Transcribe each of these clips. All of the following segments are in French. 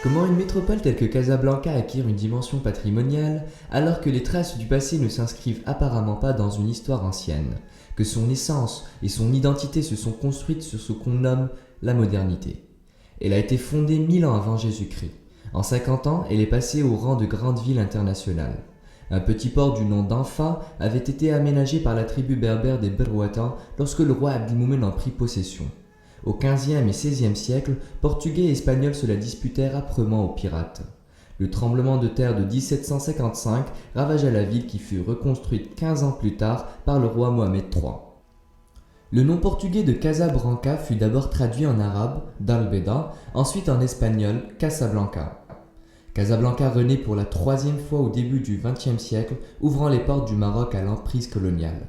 Comment une métropole telle que Casablanca acquiert une dimension patrimoniale alors que les traces du passé ne s'inscrivent apparemment pas dans une histoire ancienne, que son essence et son identité se sont construites sur ce qu'on nomme la modernité. Elle a été fondée 1000 ans avant Jésus-Christ. En 50 ans, elle est passée au rang de grande ville internationale. Un petit port du nom d'Anfa avait été aménagé par la tribu berbère des Berwata lorsque le roi Abdelmoumen en prit possession. Au XVe et XVIe siècle, Portugais et Espagnols se la disputèrent âprement aux pirates. Le tremblement de terre de 1755 ravagea la ville qui fut reconstruite 15 ans plus tard par le roi Mohamed III. Le nom portugais de Casabranca fut d'abord traduit en arabe, Dalbeda, ensuite en espagnol, Casablanca. Casablanca renaît pour la troisième fois au début du XXe siècle, ouvrant les portes du Maroc à l'emprise coloniale.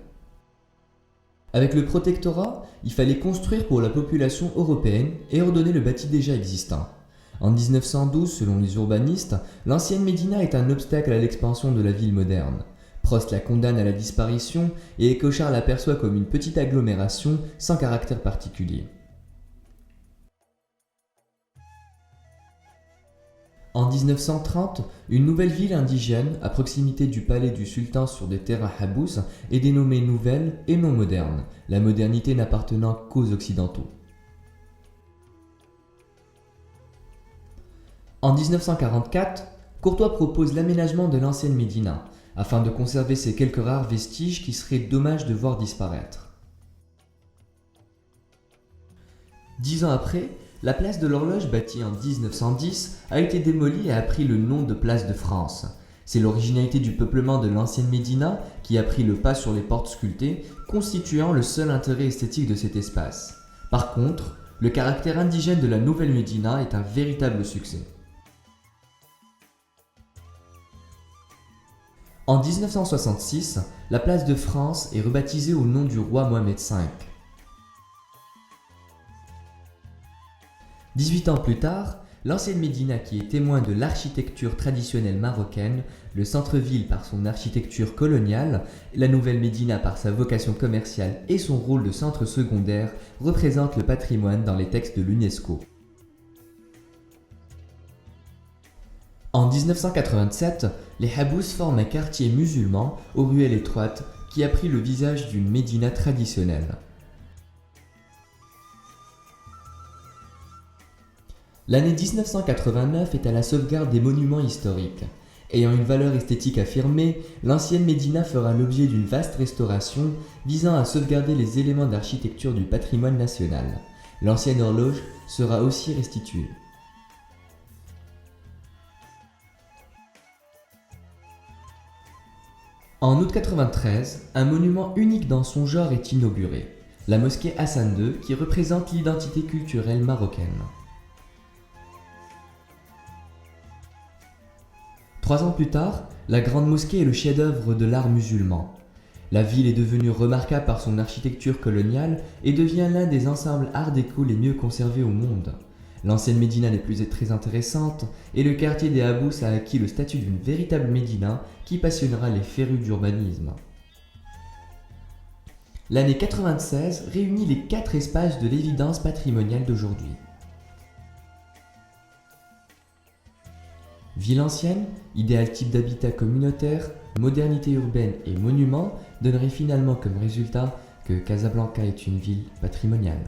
Avec le protectorat, il fallait construire pour la population européenne et ordonner le bâti déjà existant. En 1912, selon les urbanistes, l'ancienne Médina est un obstacle à l'expansion de la ville moderne. Prost la condamne à la disparition et Écochard l'aperçoit comme une petite agglomération sans caractère particulier. En 1930, une nouvelle ville indigène, à proximité du palais du sultan sur des terrains habous, est dénommée nouvelle et non moderne, la modernité n'appartenant qu'aux occidentaux. En 1944, Courtois propose l'aménagement de l'ancienne Médina, afin de conserver ces quelques rares vestiges qui seraient dommage de voir disparaître. 10 ans après, la place de l'Horloge, bâtie en 1910, a été démolie et a pris le nom de place de France. C'est l'originalité du peuplement de l'ancienne Médina qui a pris le pas sur les portes sculptées, constituant le seul intérêt esthétique de cet espace. Par contre, le caractère indigène de la nouvelle Médina est un véritable succès. En 1966, la place de France est rebaptisée au nom du roi Mohamed V. 18 ans plus tard, l'ancienne Médina qui est témoin de l'architecture traditionnelle marocaine, le centre-ville par son architecture coloniale, la nouvelle Médina par sa vocation commerciale et son rôle de centre secondaire, représente le patrimoine dans les textes de l'UNESCO. En 1987, les Habous forment un quartier musulman aux ruelles étroites qui a pris le visage d'une Médina traditionnelle. L'année 1989 est à la sauvegarde des monuments historiques. Ayant une valeur esthétique affirmée, l'ancienne Médina fera l'objet d'une vaste restauration visant à sauvegarder les éléments d'architecture du patrimoine national. L'ancienne horloge sera aussi restituée. En août 1993, un monument unique dans son genre est inauguré, la mosquée Hassan II qui représente l'identité culturelle marocaine. 3 ans plus tard, la Grande Mosquée est le chef-d'œuvre de l'art musulman. La ville est devenue remarquable par son architecture coloniale et devient l'un des ensembles art déco les mieux conservés au monde. L'ancienne Médina n'est plus très intéressante et le quartier des Habous a acquis le statut d'une véritable Médina qui passionnera les férus d'urbanisme. L'année 96 réunit les 4 espaces de l'évidence patrimoniale d'aujourd'hui. Ville ancienne, idéal type d'habitat communautaire, modernité urbaine et monument donneraient finalement comme résultat que Casablanca est une ville patrimoniale.